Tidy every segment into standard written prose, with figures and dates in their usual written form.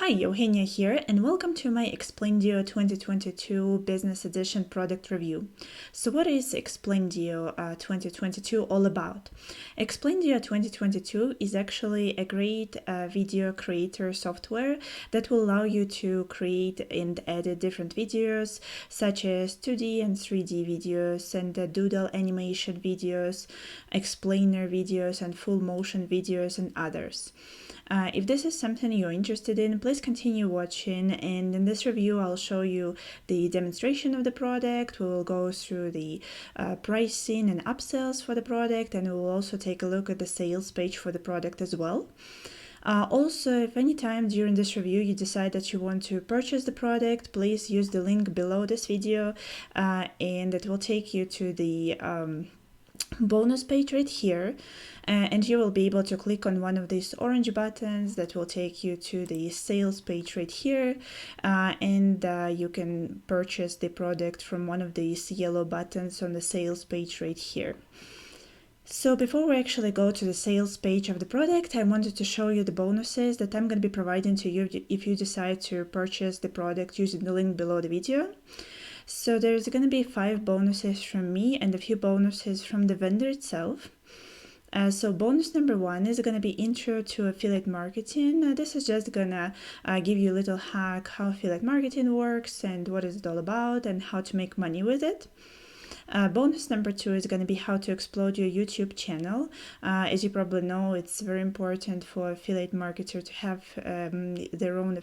Hi, Eugenia here, and welcome to my Explaindio 2022 Business Edition product review. So what is Explaindio 2022 all about? Explaindio 2022 is actually a great video creator software that will allow you to create and edit different videos, such as 2D and 3D videos, and Doodle animation videos, explainer videos, and full motion videos, and others. If this is something you're interested in, please continue watching, and in this review I'll show you the demonstration of the product. We will go through the pricing and upsells for the product, and we will also take a look at the sales page for the product as well. Also, if any time during this review you decide that you want to purchase the product, please use the link below this video, and it will take you to the bonus page right here, and you will be able to click on one of these orange buttons that will take you to the sales page right here, and you can purchase the product from one of these yellow buttons on the sales page right here. So before we actually go to the sales page of the product, I wanted to show you the bonuses that I'm going to be providing to you if you decide to purchase the product using the link below the video. So there's going to be 5 bonuses from me and a few bonuses from the vendor itself. So bonus number 1 is going to be intro to affiliate marketing. This is just gonna give you a little hack how affiliate marketing works and what is it all about and how to make money with it. Bonus number 2 is going to be how to explode your YouTube channel. As you probably know, it's very important for affiliate marketer to have their own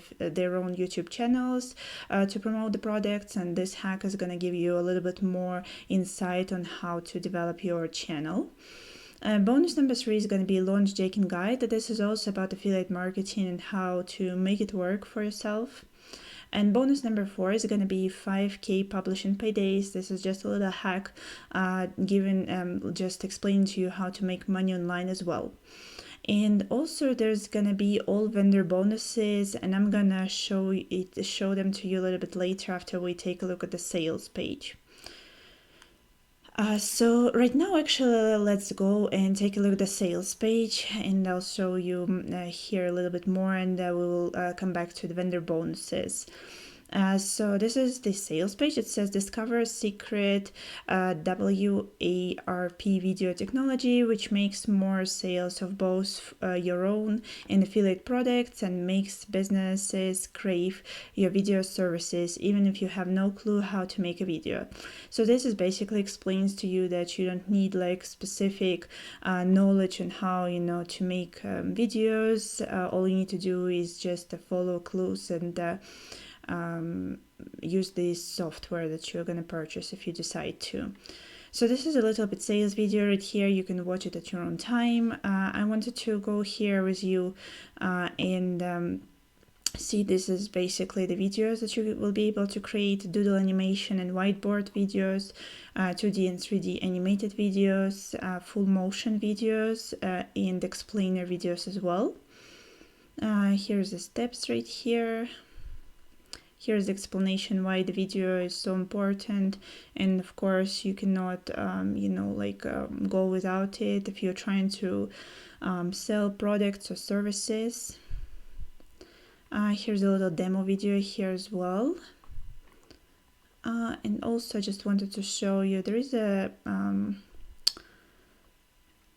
YouTube channels to promote the products, and this hack is going to give you a little bit more insight on how to develop your channel. Bonus number 3 is going to be launch jacking guide. This is also about affiliate marketing and how to make it work for yourself. And bonus number 4 is going to be 5K publishing paydays. This is just a little hack just explaining to you how to make money online as well. And also there's going to be all vendor bonuses, and I'm going to show them to you a little bit later after we take a look at the sales page. So right now, actually, let's go and take a look at the sales page, and I'll show you here a little bit more, and we will come back to the vendor bonuses. So this is the sales page. It says discover secret WARP video technology, which makes more sales of both your own and affiliate products and makes businesses crave your video services even if you have no clue how to make a video. So this is basically explains to you that you don't need like specific knowledge on how to make videos. All you need to do is just follow clues and use this software that you're going to purchase if you decide to. So this is a little bit sales video right here. You can watch it at your own time. I wanted to go here with you and see, this is basically the videos that you will be able to create: doodle animation and whiteboard videos, 2D and 3D animated videos, full motion videos, and explainer videos as well. Here's the steps right here. Here's the explanation why the video is so important, and of course you cannot go without it if you're trying to sell products or services. Here's a little demo video here as well, and also I just wanted to show you there is a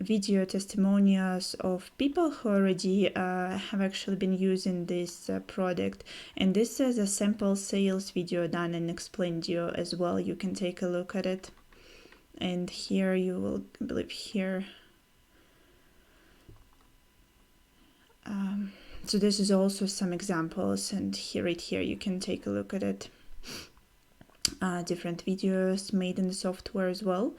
video testimonials of people who already have actually been using this product, and this is a sample sales video done in Explaindio as well. You can take a look at it, and here you will, I believe here, so this is also some examples, and right here you can take a look at it. Different videos made in the software as well.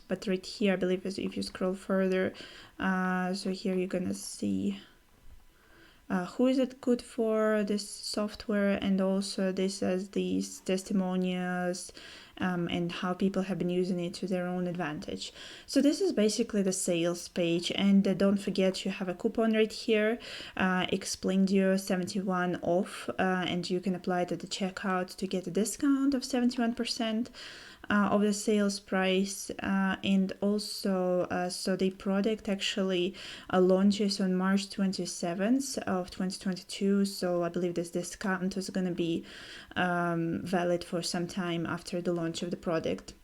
But right here, I believe if you scroll further, so here you're gonna see who is it good for, this software, and also this as these testimonials and how people have been using it to their own advantage. So this is basically the sales page, and don't forget you have a coupon right here, Explaindio 71 off, and you can apply it at the checkout to get a discount of 71%. of the sales price, and also so the product actually launches on March 27th of 2022. So I believe this discount is going to be valid for some time after the launch of the product.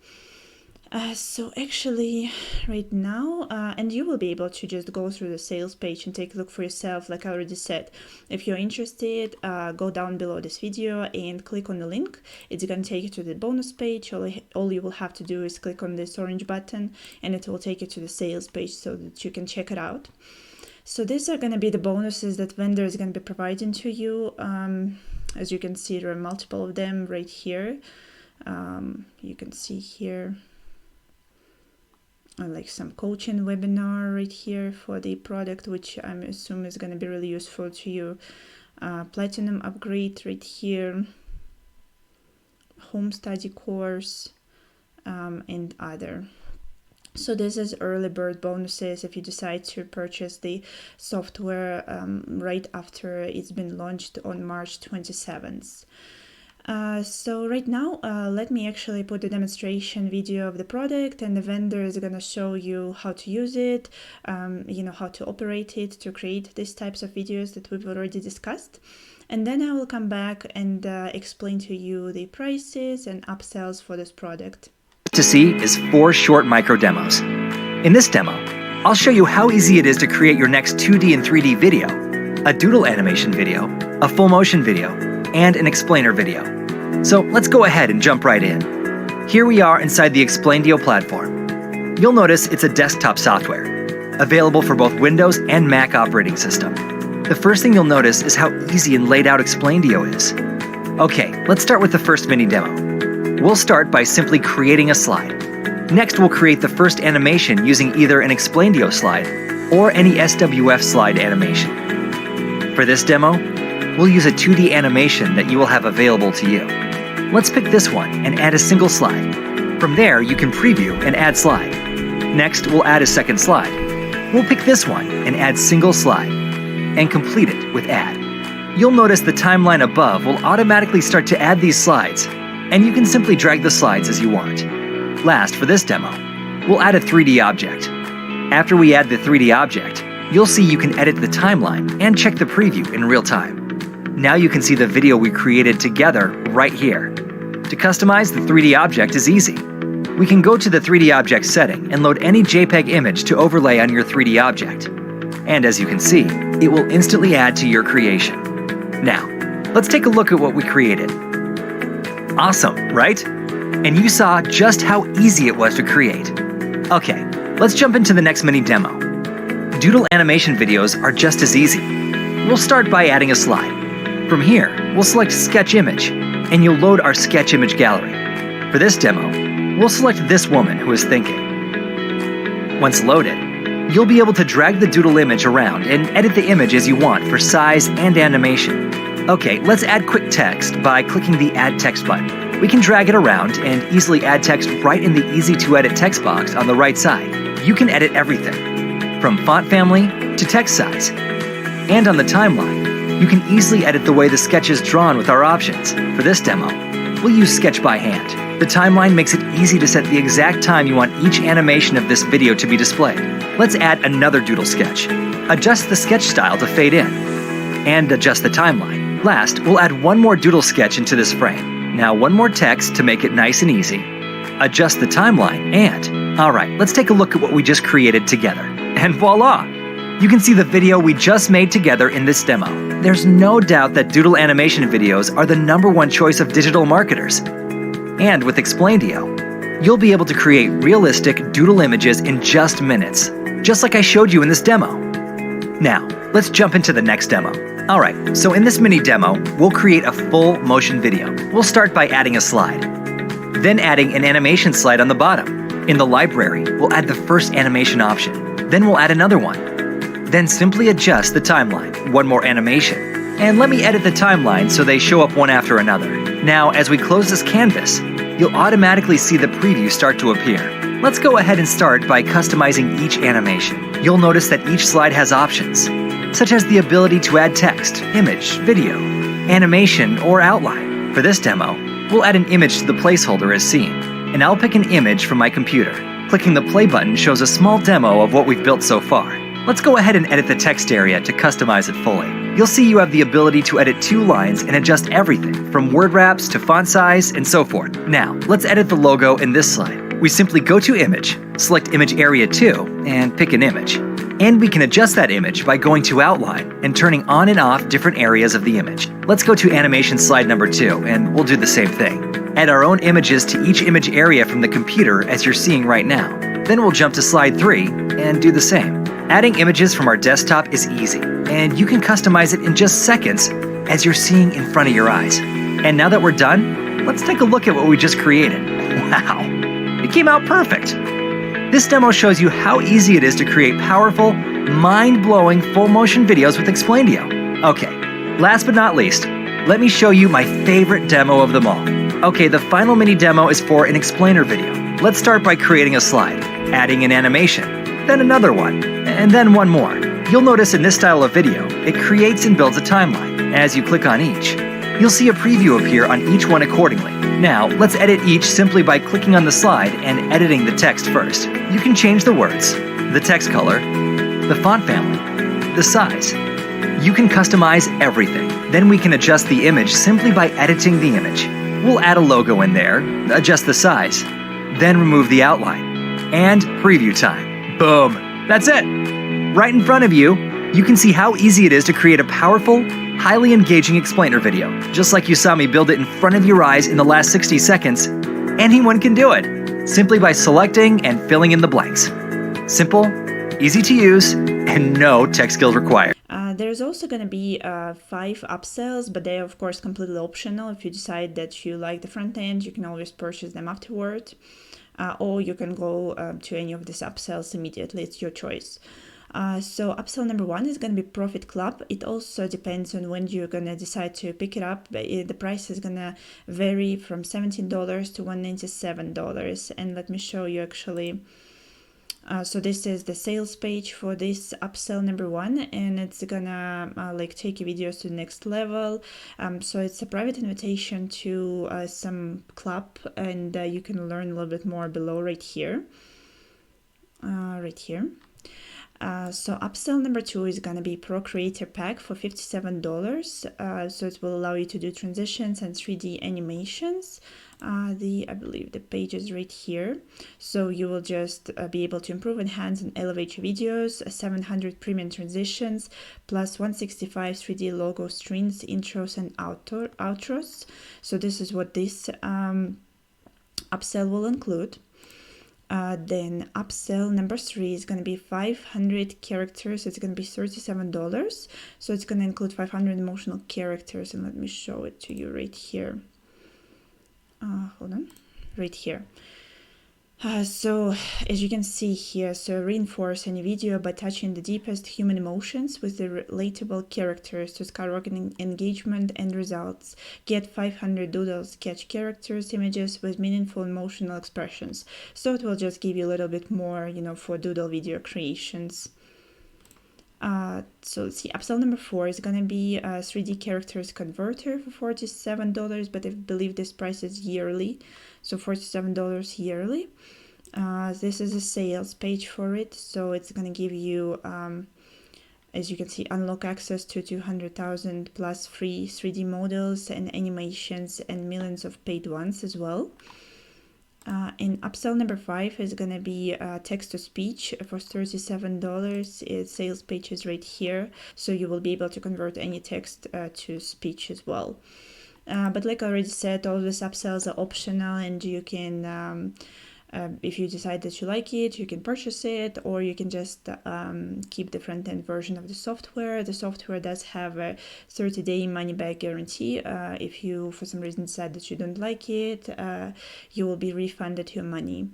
So actually right now, and you will be able to just go through the sales page and take a look for yourself. Like I already said, if you're interested, go down below this video and click on the link. It's going to take you to the bonus page. All you will have to do is click on this orange button and it will take you to the sales page so that you can check it out. So these are going to be the bonuses that vendor is going to be providing to you. As you can see, there are multiple of them right here. You can see here like some coaching webinar right here for the product, which I'm assuming is going to be really useful to you. Platinum upgrade right here, home study course, and other. So this is early bird bonuses if you decide to purchase the software right after it's been launched on March 27th. So right now, let me actually put a demonstration video of the product, and the vendor is going to show you how to use it, how to operate it, to create these types of videos that we've already discussed. And then I will come back and explain to you the prices and upsells for this product. To see is 4 short micro demos. In this demo, I'll show you how easy it is to create your next 2D and 3D video, a doodle animation video, a full motion video, and an explainer video. So let's go ahead and jump right in. Here we are inside the Explaindio platform. You'll notice it's a desktop software, available for both Windows and Mac operating system. The first thing you'll notice is how easy and laid out Explaindio is. Okay, let's start with the first mini demo. We'll start by simply creating a slide. Next, we'll create the first animation using either an Explaindio slide or any SWF slide animation. For this demo, we'll use a 2D animation that you will have available to you. Let's pick this one and add a single slide. From there, you can preview and add slide. Next, we'll add a second slide. We'll pick this one and add single slide, and complete it with add. You'll notice the timeline above will automatically start to add these slides, and you can simply drag the slides as you want. Last, for this demo, we'll add a 3D object. After we add the 3D object, you'll see you can edit the timeline and check the preview in real time. Now you can see the video we created together right here. To customize the 3D object is easy. We can go to the 3D object setting and load any JPEG image to overlay on your 3D object. And as you can see, it will instantly add to your creation. Now, let's take a look at what we created. Awesome, right? And you saw just how easy it was to create. Okay, let's jump into the next mini demo. Doodle animation videos are just as easy. We'll start by adding a slide. From here, we'll select Sketch Image, and you'll load our Sketch Image gallery. For this demo, we'll select this woman who is thinking. Once loaded, you'll be able to drag the doodle image around and edit the image as you want for size and animation. Okay, let's add quick text by clicking the Add Text button. We can drag it around and easily add text right in the Easy to Edit text box on the right side. You can edit everything, from font family to text size. And on the timeline, you can easily edit the way the sketch is drawn with our options. For this demo, we'll use Sketch by hand. The timeline makes it easy to set the exact time you want each animation of this video to be displayed. Let's add another doodle sketch. Adjust the sketch style to fade in, and adjust the timeline. Last, we'll add one more doodle sketch into this frame. Now one more text to make it nice and easy. Adjust the timeline, and alright, let's take a look at what we just created together. And voila! You can see the video we just made together in this demo. There's no doubt that doodle animation videos are the #1 choice of digital marketers. And with Explaindio, you'll be able to create realistic doodle images in just minutes, just like I showed you in this demo. Now, let's jump into the next demo. Alright, so in this mini demo, we'll create a full motion video. We'll start by adding a slide, then adding an animation slide on the bottom. In the library, we'll add the first animation option, then we'll add another one. Then simply adjust the timeline, one more animation. And let me edit the timeline so they show up one after another. Now, as we close this canvas, you'll automatically see the preview start to appear. Let's go ahead and start by customizing each animation. You'll notice that each slide has options, such as the ability to add text, image, video, animation, or outline. For this demo, we'll add an image to the placeholder as seen. and I'll pick an image from my computer. Clicking the play button shows a small demo of what we've built so far. Let's go ahead and edit the text area to customize it fully. You'll see you have the ability to edit 2 lines and adjust everything, from word wraps to font size and so forth. Now, let's edit the logo in this slide. We simply go to Image, select Image Area 2, and pick an image. And we can adjust that image by going to Outline and turning on and off different areas of the image. Let's go to Animation slide number 2, and we'll do the same thing. Add our own images to each image area from the computer as you're seeing right now. Then we'll jump to slide 3 and do the same. Adding images from our desktop is easy, and you can customize it in just seconds as you're seeing in front of your eyes. And now that we're done, let's take a look at what we just created. Wow, it came out perfect. This demo shows you how easy it is to create powerful, mind-blowing full-motion videos with Explaindio. Okay, last but not least, let me show you my favorite demo of them all. Okay, the final mini demo is for an explainer video. Let's start by creating a slide, adding an animation, then another one, and then one more. You'll notice in this style of video, it creates and builds a timeline. As you click on each, you'll see a preview appear on each one accordingly. Now, let's edit each simply by clicking on the slide and editing the text first. You can change the words, the text color, the font family, the size. You can customize everything. Then we can adjust the image simply by editing the image. We'll add a logo in there, adjust the size, then remove the outline, and preview time. Boom! That's it! Right in front of you, you can see how easy it is to create a powerful, highly engaging explainer video. Just like you saw me build it in front of your eyes in the last 60 seconds, anyone can do it, simply by selecting and filling in the blanks. Simple, easy to use, and no tech skills required. There's also going to be 5 upsells, but they are of course completely optional. If you decide that you like the front end, you can always purchase them afterward, or you can go to any of these upsells immediately. It's your choice. So upsell number 1 is going to be Profit Club. It also depends on when you're going to decide to pick it up. The price is going to vary from $17 to $197. And let me show you actually. So this is the sales page for this upsell number 1, and it's gonna take your videos to the next level. So it's a private invitation to some club, and you can learn a little bit more below right here. So upsell number 2 is going to be Pro Creator Pack for $57. So it will allow you to do transitions and 3D animations. I believe the page is right here. So you will just be able to improve, enhance, and elevate your videos. 700 premium transitions, plus 165 3D logo strings, intros, and outros. So this is what this upsell will include. Then upsell number 3 is going to be 500 characters. It's going to be $37. So it's going to include 500 emotional characters, and let me show it to you right here. Hold on, right here. So as you can see here, so reinforce any video by touching the deepest human emotions with the relatable characters to skyrocket engagement and results. Get 500 Doodle sketch characters, images with meaningful emotional expressions. So it will just give you a little bit more, for Doodle video creations. So let's see, upsell number 4 is going to be a 3D characters converter for $47, but I believe this price is yearly, so $47 yearly. This is a sales page for it, so it's going to give you, as you can see, unlock access to 200,000 plus free 3D models and animations and millions of paid ones as well. And upsell number 5 is going to be text-to-speech for $37. Its sales page is right here, so you will be able to convert any text to speech as well. But like I already said, all these upsells are optional, and you can, if you decide that you like it, you can purchase it, or you can just keep the front-end version of the software. The software does have a 30-day money-back guarantee. If you, for some reason, decide that you don't like it, you will be refunded your money.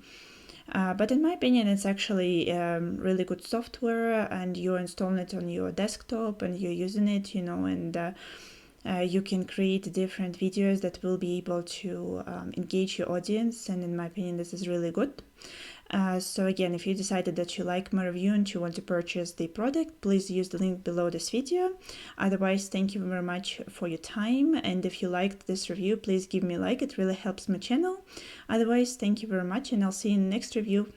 But in my opinion, it's actually really good software, and you're installing it on your desktop, and you're using it, and you can create different videos that will be able to engage your audience, and in my opinion this is really good. So again, if you decided that you like my review and you want to purchase the product, please use the link below this video. Otherwise, thank you very much for your time, and if you liked this review, please give me a like, it really helps my channel. Otherwise, thank you very much, and I'll see you in the next review.